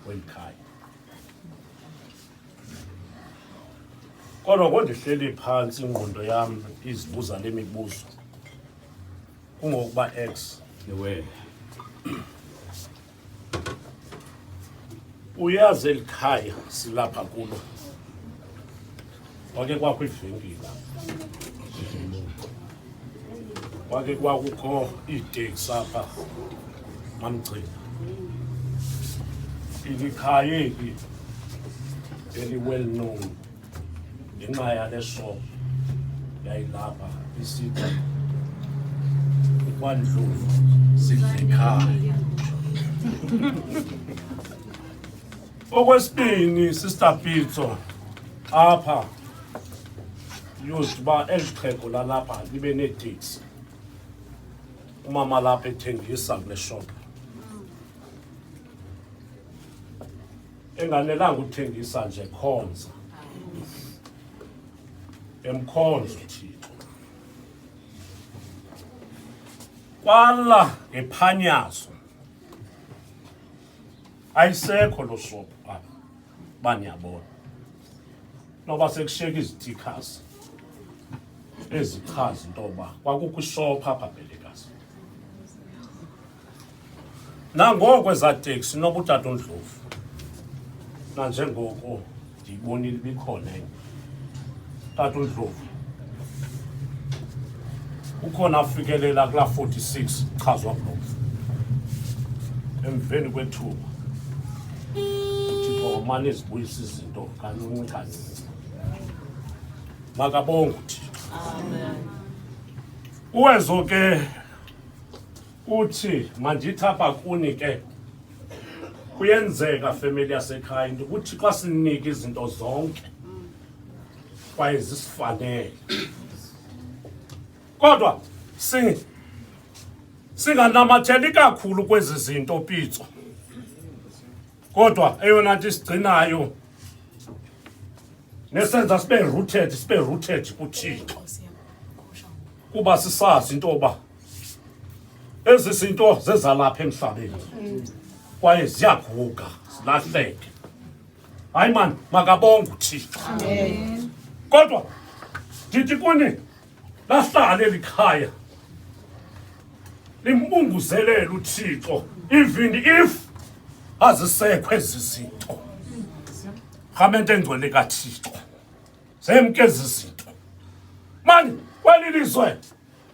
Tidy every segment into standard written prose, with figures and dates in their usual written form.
welikhaya. Kodwa kondihleli phansi ingqondo yami izibuza le mibuzo kungokuba ex Ewe. uyazi elikhaya silapha kulo wake kwakho ivenkile wake kwakukho iteksi apha mamgcina ilikhaya eli eli-well known ngenxa yale shop yayilapha isithi ukwandlovu sidlekhaya. Okwesibini Sister Pitso apha uyothi uba eli xhego lalapha libe neeteksi umama lapha ethengisa kule shop enganelanga uthengisa nje khonza emkhonza uThixo kwala ngephanyazo ayisekho lo shop apha baniyabona noba sekushiyeka izitikhasi ezichaza into yoba kwakukho ishop apha Belekazi. Nangoku ezaa teksi noba utata uNdlovu nanjengoko ndiyibonile ibikhona enye utata uNdlovu ukhona afikelela kulaa 46 chazwa kulo emveni kwethuba uThixo wamane ezibuyisa izinto kancinci kancinci. Makabonge uThixo. Amen. Uwezo ke uthi mandithi apha kuni ke kuyenzeka family yasekhaya into ukuthi xa sinika izinto zonke kwaye zisifanele kodwa singanamatheli kakhulu kwezi zinto Pitso, kodwa eyona nto isigcinayo nesenza sibe rooted kuThixo kuba sisazi into yoba ezi zinto zezalapha emhlabeni kwaye ziyaguga zilahleke. Hayi man, makabonge uThixo. Amen. Kodwa ndithi kuni lahlale elikhaya limbunguzelele uThixo even if azisekho ezi zinto. Rhamente engcwele kaThixo zemke ezi zinto mani kweli lizwe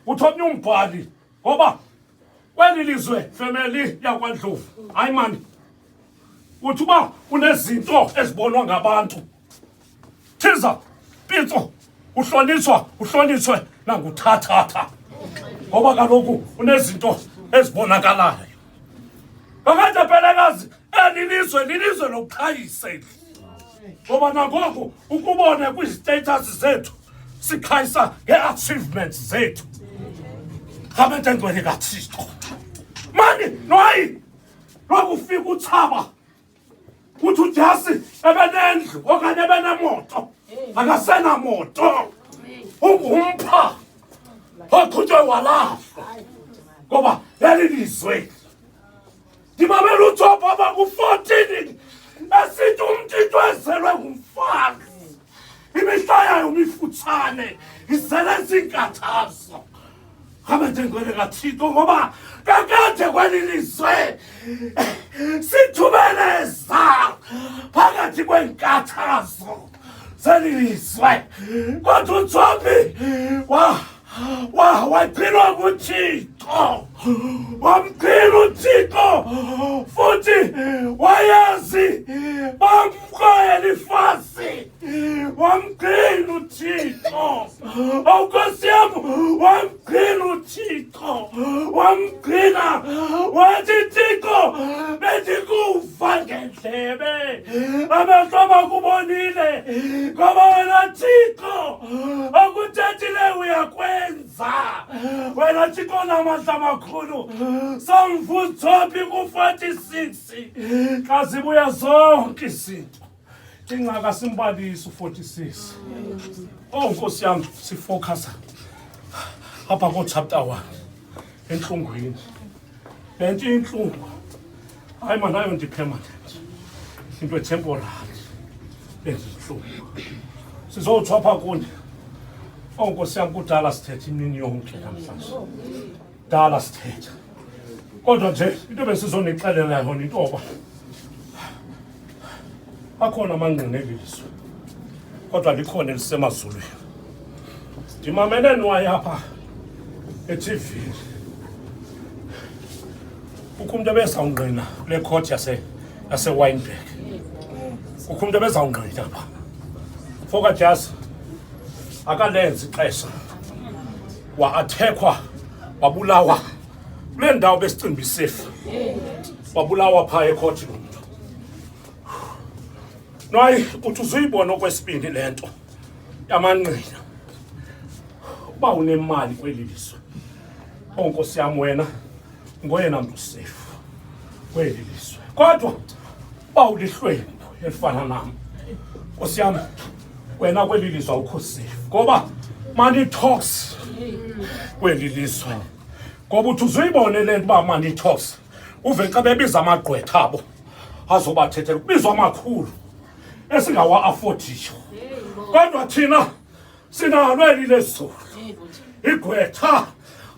uthi omnye umbhali ngoba kweli lizwe family yakwaNdlovu hayi mani uthi uba unezinto ezibonwa ngabantu thiza Pitso uhlonitshwe nanguthathatha ngoba kaloku unezinto ezibonakalayo. Kakade Belekazi lilizwe lokukhayisa ngoba nangoku ukubone kwistatus zethu sikhayisa nge-achievements zethu. Rhamente engcwele kaThixo mani noyi lokufika uThaba uthi uJasi ebenendlu okanye ebenemoto akasenamoto ungumpha oqhutywe walahlwa ngoba leli lizwe ndimamela uJob abaku-14 esithi umntu ezelwe ngumfazi imihla yayo mifutshane izele zinkathazo. Rhamente engcwele kaThixo ngoba kakade kweli lizwe sithumeleza phakathi kwenkathazo zeli lizwe kodwa uJobi wagcinwa nguThixo wamgcina uThixo futhi wayazi bamkhoya Elifasi wamgcina uThixo. Nkosi yam wamgcina uThixo wamgcina wathi Thixo bendikuva ngendlebe amehlo abakubonile ngoba wena Thixo akuthethileyo uyakwenza wena Thixo namandla amakhulu. Psalm uJobi ku-46 xa zibuya zonke izinto ingxaka simbalisa u-46. Nkosi yam sifocusa apha ko-chapter 1 entlungwini le nto intlungu hayi man ayonto i-permanent into etemporary enzihlupha sizowuthwapha kuni Nkosi yami kudala sithethe imini yonke namhlanje dala sithethe kodwa nje into besizonixelela yona intoba akhona amangqina elizwe kodwa likhona elisemazulwini ndimamele nwaye apha e-TV kukho umuntu ebezawungqina kule court yase-Wynberg kukho umuntu ebezawungqina apha Fokajasi akalenzi ixesha wa-athekwa wabulawa kule ndawo besicimba isafe wabulawa phaa ekhothi lo mntu nayi uthi uzuyibona okwesibini le nto yamanqina uba unemali kweli lizwe Nkosi yami wena ngoyena mntu safe kweli lizwe kodwa uba ulihlwempu elifana nam Nkosi yami wena kweli lizwe awukho safe ngoba money talks kweli lizwe ngoba uthi uzuyibone le nto uba money talks uve xa bebiza amagqwetha abo azobathethela kubizwa amakhulu esingawa-afodiyo kodwa thina sinalo eli lezulu igqwetha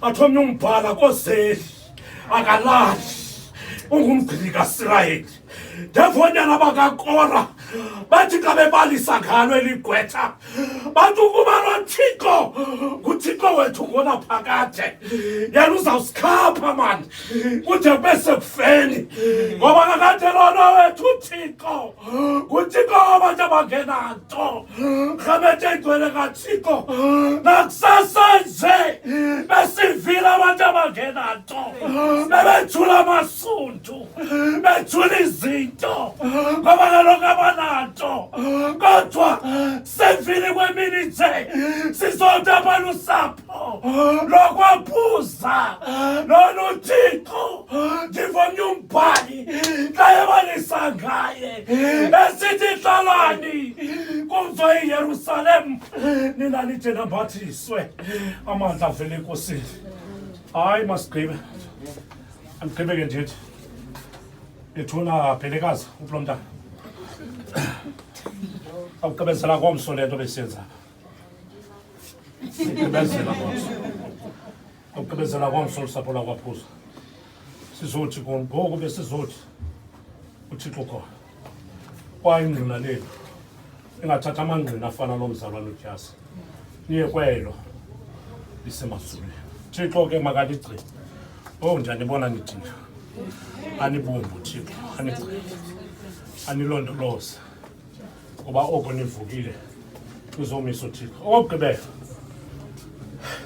athi omnye umbhala kozeli akalali ungumgqili kaSirayeli ndevonyana bakakora bathi xa bebalisa ngalo eli gqwetha bathi ukuba noThixo nguThixo wethu ngona phakade yena uzawusikhapha mani kude kube sekufeni ngoba kakade lona wethu uThixo nguThixo wabantu abangenanto rhamete igcwele kaThixo nakusasa nje besivile abantu abangenanto bebethula amasundu bethula izinto ngoba kaloku abananto kodwa sevile kwemini nje sizotapha lusapho lokwaphuza lona uThixo ndivomnye umbhali xa ebalisa ngaye esithi hlalani kumzo iYerusalem nina nithi nabathiswe amandla avele enkosini hayi masigqibe andigqibe ke ndithi ethuna Bhelekazi uPlomntana awugqibezela ngomso le nto besiyenza awugqibezela ngomso lusapho lakwaphuza sizothi ngoku besizothi uThixo khona kwayingqina lethu ingathatha amangqina afana nomzalwane uJasi niye kwelo lisemazulwini Thixo ke makaligcine njanibona nidina anibumbu Thixo anigcine anilondoloze ngoba oko nivukile kuzomisa uThixo okugqibela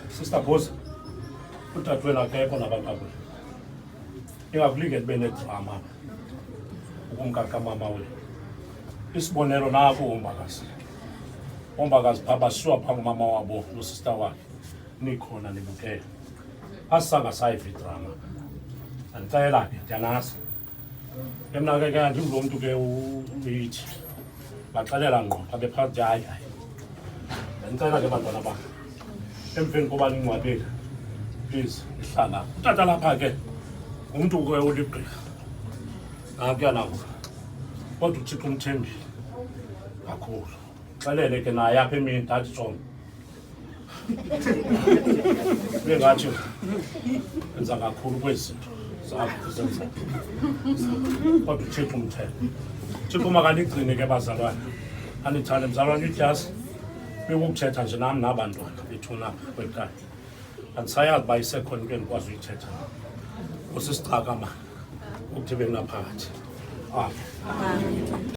Sister Bosa utatwena akekho nabantwana ingakulingeli ube nedrama ukumkaka mama wethu isibonelo nako umbakazi phaa bashiywa phaa ngumama wabo nosista wakhe nikhona nibukele asanga sayiva idrama andicela ke ndiyanazi emna ke andingulo mntu ke uyithi baxelela ngqo xa bephakathi hayi ndicela ke bantwana bakhe emveni koba ningcwabile please ihlala utata lapha ke ngumntu ke uligqirha nakuya nako kodwa uThixo umthembile kakhulu xelele ke naye apha emini ndathi jonga bengathi enza kakhulu kwezinto zakho zenza kodwa uThixo umthembe Thixo makanigcine ke bazalwane anithande mzalwane uJasi bekukuthetha nje nami nabantwana bethuna kwekhaya andisayazi uba isekhona into endikwazi uyithetha usisichaka mani ukuthi bekunaphakathi amen